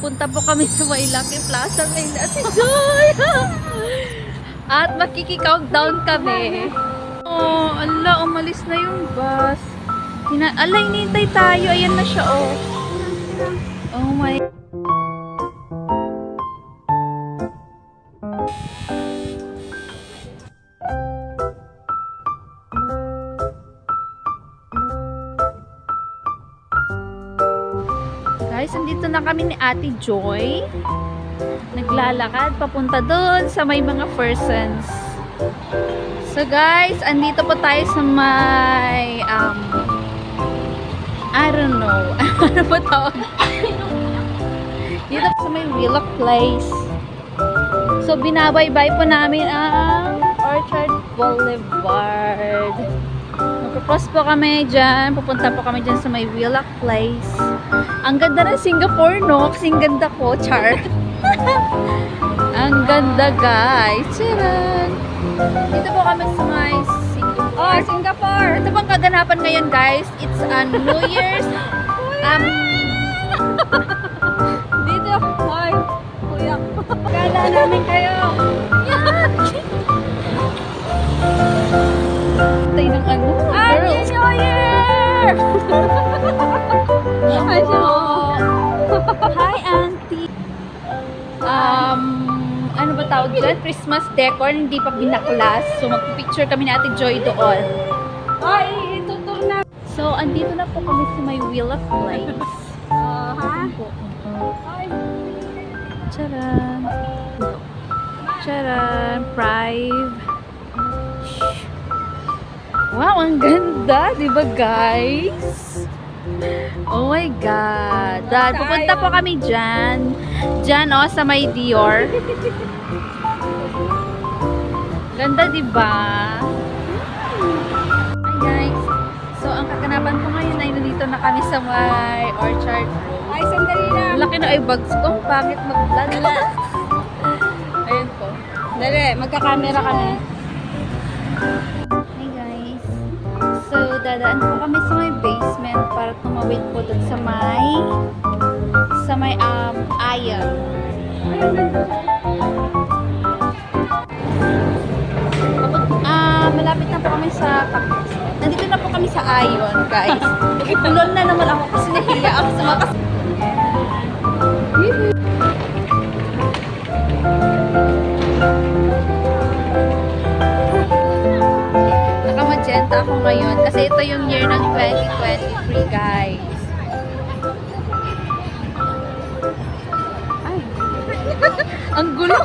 pupunta po kami sa may Lucky Plaza ngayon at si Joy. At makiki-countdown kami. Oh, ala, umalis na yung bus. Alay, nintay tayo. Ayan na siya, oh. Oh my. Guys, andito na kami ni Ate Joy. Naglalakad papunta doon sa may mga persons. So guys, andito po tayo sa may I don't know. Ano po tawag? Dito sa may Wheelock Place. So binabaybay po namin ang Orchard Boulevard. Magpo-cross po kami dyan. Pupunta po kami dyan sa may Wheelock Place. Ang ganda ng Singapore, no? Kasing ganda ko, char. Ang ganda, guys. Charan! Dito po kami sa may Singapore. Oh, Singapore! Ito pang kaganapan ngayon, guys. It's a New Year's. Dito. Hoy, kuya. Kala namin kayo. Yan! Tayo ng ano? Happy New Year! Hi, Auntie. Ano ba tawag dyan? Christmas decor, hindi pa binaklas. So, magpipicture kami na Ate Joy doon. Ay, tutur na. So, andito na po kami sa may Wheelock Place. Ha? Ay. Charan. Charan. Prive. Wow, ang ganda. Diba, guys? Oh my God. Dad, pupunta po kami dyan. Dyan, oh, sa may Dior. Ganda, diba? Hi, guys. So, ang kaganapan ko ngayon ay nandito na kami sa may Orchard. Ay, sandali lang. Laki na ay bags ko. Pangit mag-vlog. Ayun po. Dali, magka-camera kami. So, dadaan po kami sa may basement para tumawid po dun sa may Ion. Malapit na po kami sa nandito na po kami sa Ion, guys. Ipulol na naman ako kasi nahiya ako sa mga Nakamagenta ako ngayon kasi ito yung year ng 2023, guys. Ay. Ang gulo.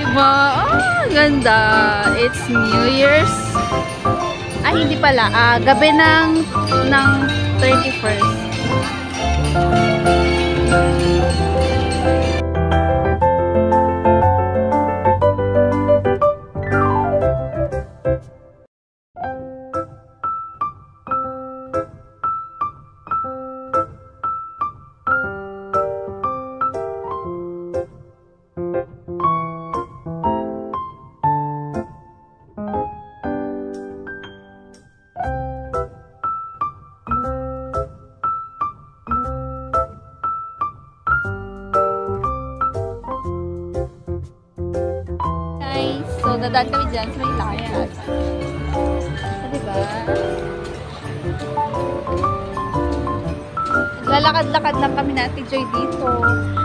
Diba? Oh, ganda. It's New Year's. Ay, hindi pala. Gabi ng 31st. So, dadaan kami dyan sa may Lucky Plaza. Diba? Lalakad-lakad lang kami na Ate Joy dito.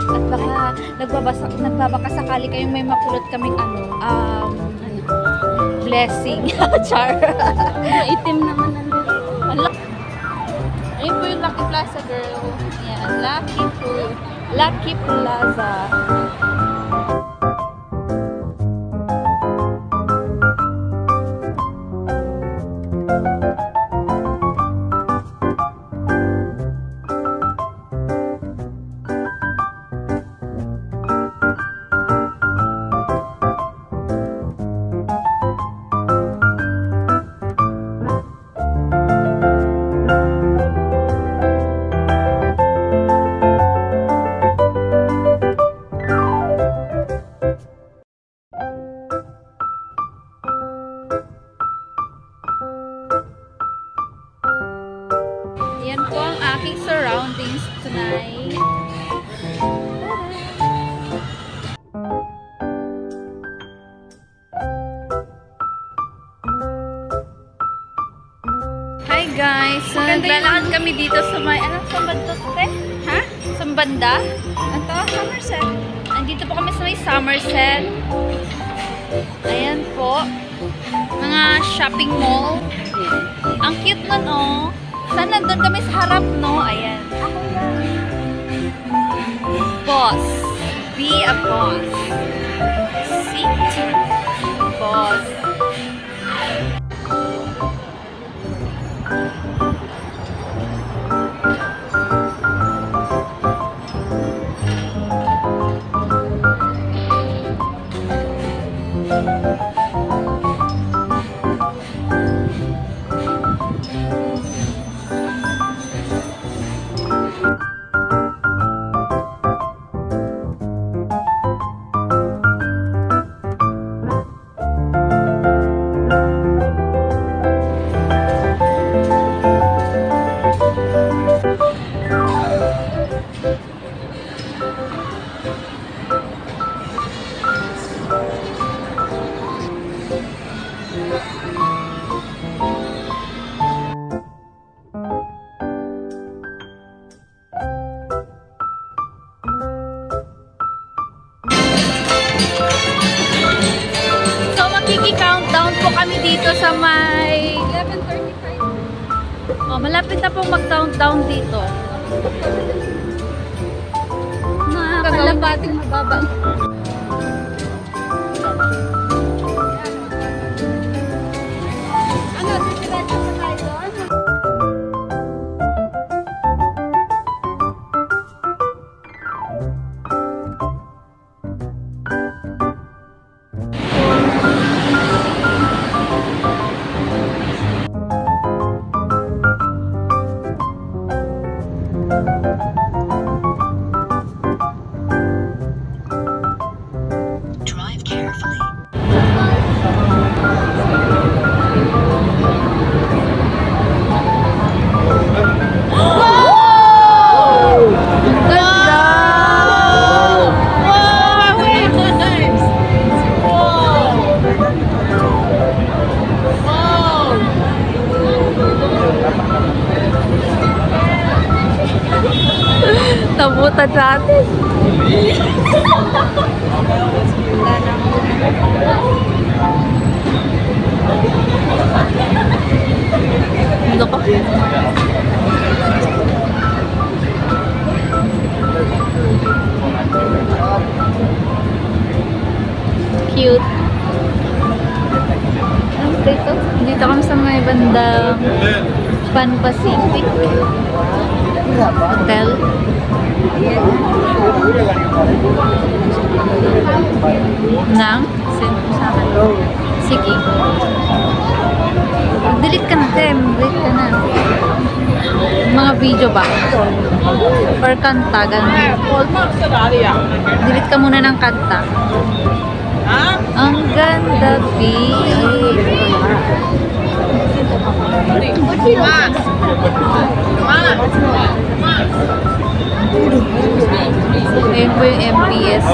At baka nagbabaka sakali kayong may mapulot kaming blessing. Char. Maitim naman nandito. Ayun po yung Lucky Plaza, girl. Yan, Lucky Plaza. Yan po ang aking surroundings tonight. Hi guys! So, naglalakad kami dito sa may, anong sambanda to, te? Ha? Sambanda? Ito, Somerset. Andito po kami sa may Somerset. Ayan po. Mga shopping mall. Ang cute nun, oh. Saan nandun kami sa harap, no? Ayan. Boss. Be a boss. Sit. Boss. So, makiki-countdown po kami dito sa may 11:35. oh, malapit na pong mag-countdown dito. Mga kalabating mababang. Ano, diretso na tayo doon? Drive carefully. Ganda! Wow! Nice! Wow! Wow! Nabutan natin. Ano ko? Cute. Ano dito? Dito kami sa may bandang Pan Pacific Hotel. Nang? Send mo sa akin. Sige. Delete ka na, Tem. Delete ka na. Mga video ba? Or kanta, ganun. Delete ka muna ng kanta. Ang ganda, B. Ayun po yung MPS.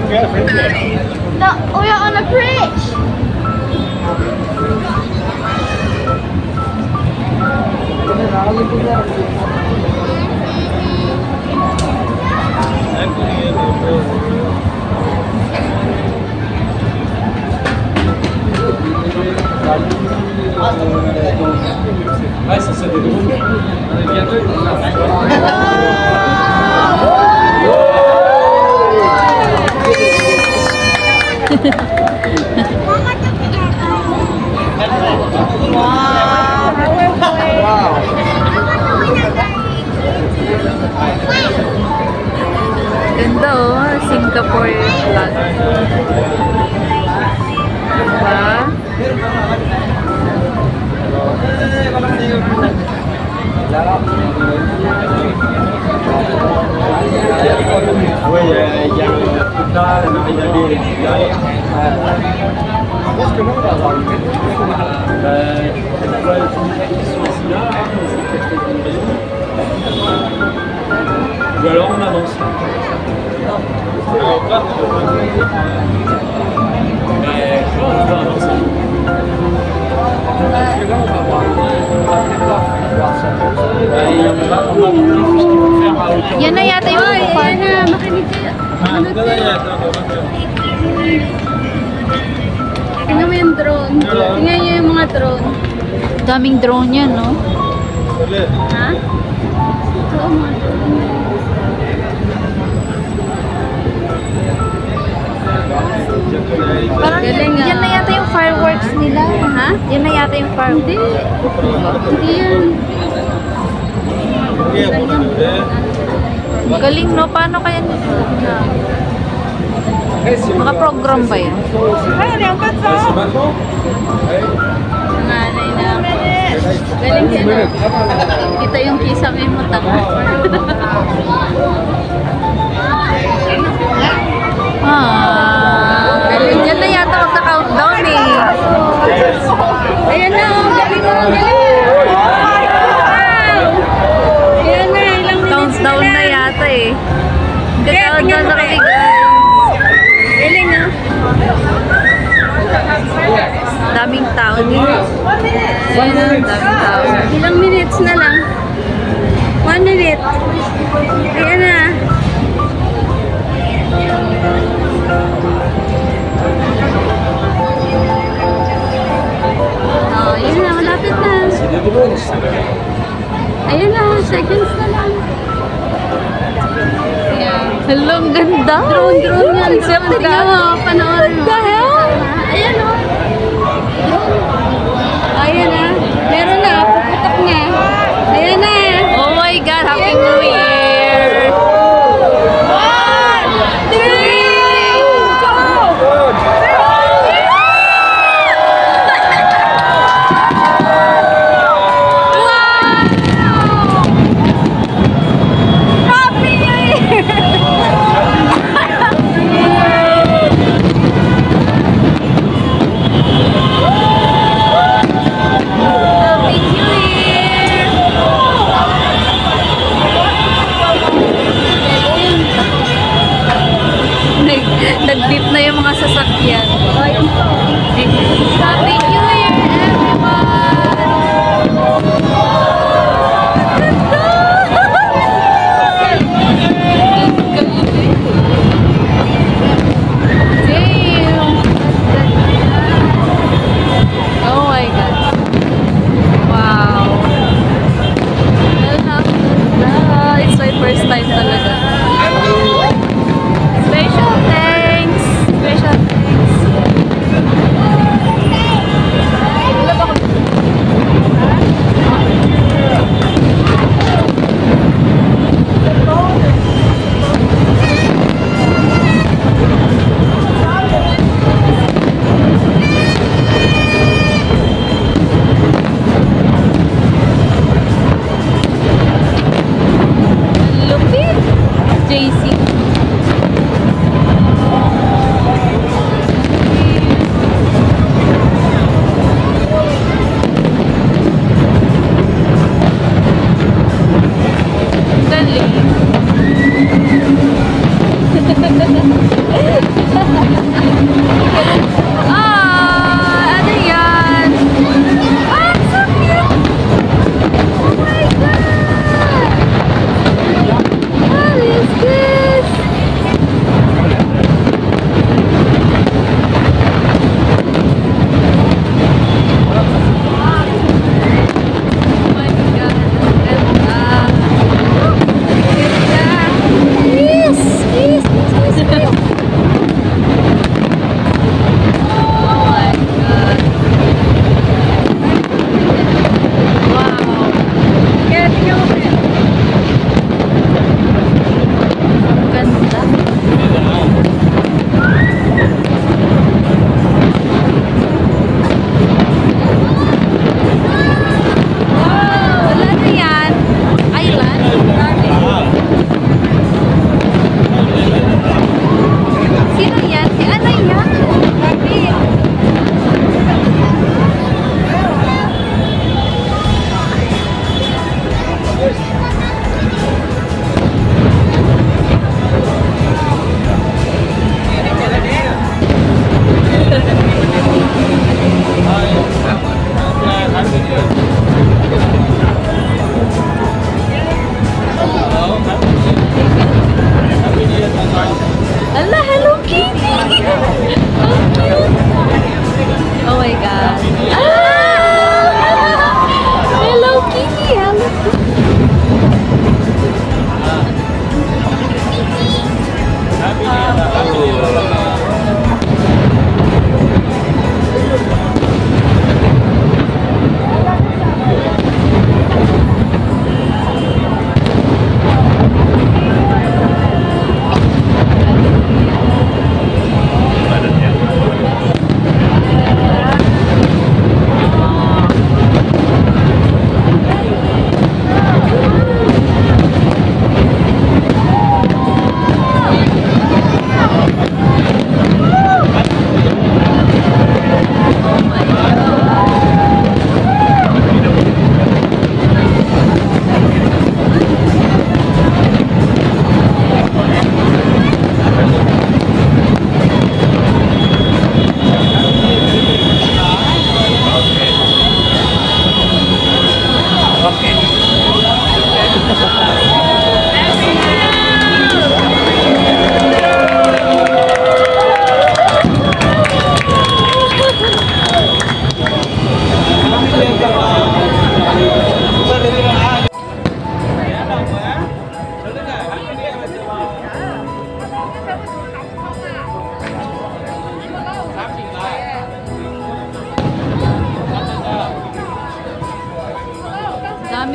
No, we are on a bridge. Ouais, ça se déroule. On est bientôt. Ganda oh, Singapore flag. Diba? Oui, il y a le total, il y a des derrière. Parce que là, on va avoir une ou alors on avance. Mais on va avancer. Parce que là, on va voir. On va montrer tout ce qu'il faut faire à hauteur. Yan na yata yung Ayan na, makinig kayo. Tingnan mo yung drone. Tingnan nyo yung mga drone. daming drone yan, no? Ha? Oo, mga drone. Parang Galing, ah. yan na yata yung fireworks nila. Ha? Yan na yata yung fireworks. Hindi yan. Galing, no? Paano kaya nito? Naka-program ba yun? Nanay na. Galing yan. Kita yung kisame mo, tanga. Galing. Yan na yata magka-countdown eh. Ayan na, oh. Galing mo, galing. Ayan na, ilang minutes Countdown na yata eh. Countdown na kami, guys. Galing, ah. Daming tao dito. Daming tao. Ilang minutes na lang. 1 minute. Ayan na. Oh, yun na. Malapit na. Ayun na. Seconds na lang. Ayan. Hello, ang ganda. Drone yan. Siyempre, Tingnan mo. Panoorin mo. What the hell? Ayan o. Ayan na. Meron na. Puputok niya. Ayan na. Oh my God, Happy New Year! 1, 2, go! Happy New Year!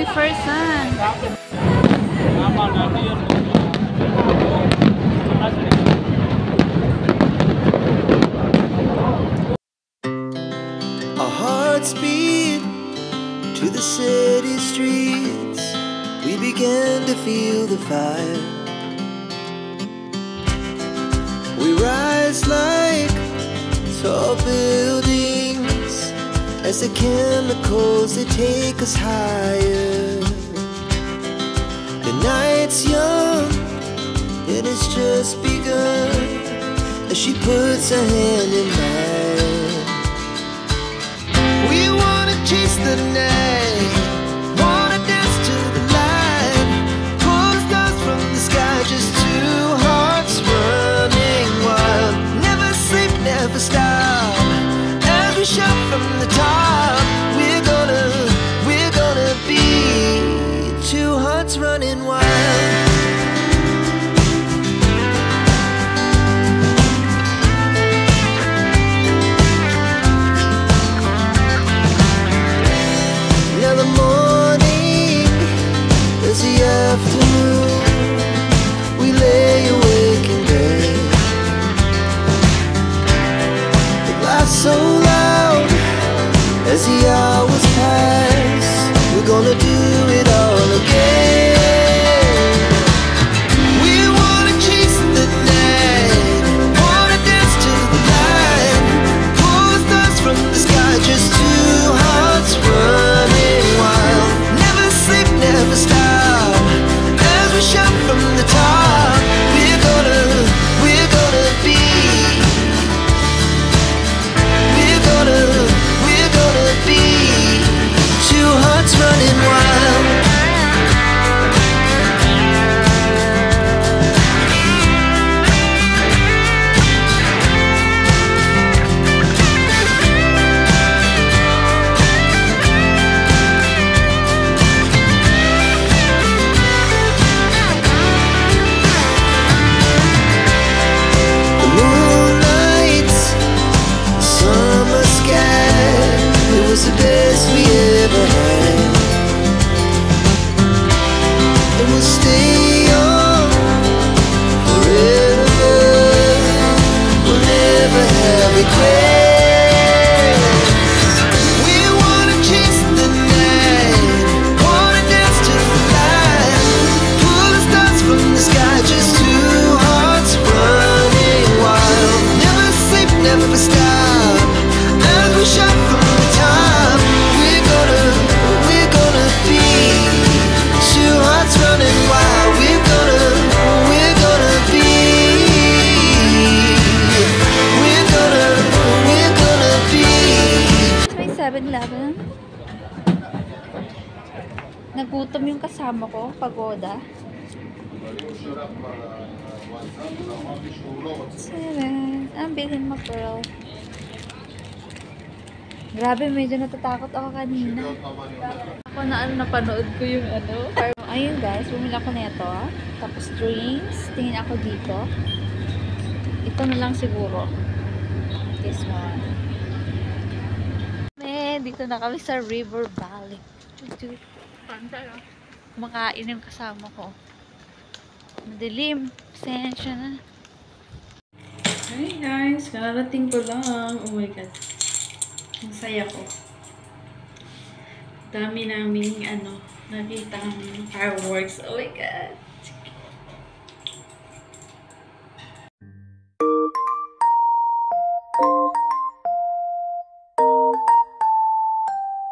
McPherson. Our hearts beat to the city streets. We began to feel the fire. We rise like tall buildings as the chemicals they take us higher. The night's young and it's just begun as she puts her hand in mine. We wanna chase the night, wanna dance to the light, pull the stars from the sky, just two hearts running wild. Never sleep, never stop, as we shout from the top. We're gonna be two hearts running wild. Now the morning is the afternoon. We lay awake in bed. The laugh so loud as the hours pass. We're gonna do it all again. We wanna chase the night, wanna dance to the light, pull the stars from the sky, just two hearts running wild. Never sleep, never stop, as we shout from the top. We're gonna be, we're gonna be two hearts running wild. The moonlight, the summer sky, it was the best we ever had. And we'll stay on forever. We'll never have regrets. We wanna chase the night, wanna dance to the light, pull the stars from the sky, just two hearts running wild. Never sleep, never stop, as we shout from the top. We're gonna be two hearts running wild. We're gonna be, we're gonna be. May 7-Eleven. Nagutom yung kasama ko, pagoda. 7. Ang bilhin mo, Pearl. Grabe, medyo natatakot ako kanina. Ako na napanood ko yung Ayun guys, bumili ako nito. Tapos drinks. Tingin ako dito. Ito na lang siguro. This one. Dito na kami sa River Valley. Kumakain yung kasama ko. Madilim. Pasensya na. Hi guys, kararating ko lang. Oh my god. Ang saya ko. Dami naming nakita ng fireworks. Oh my god.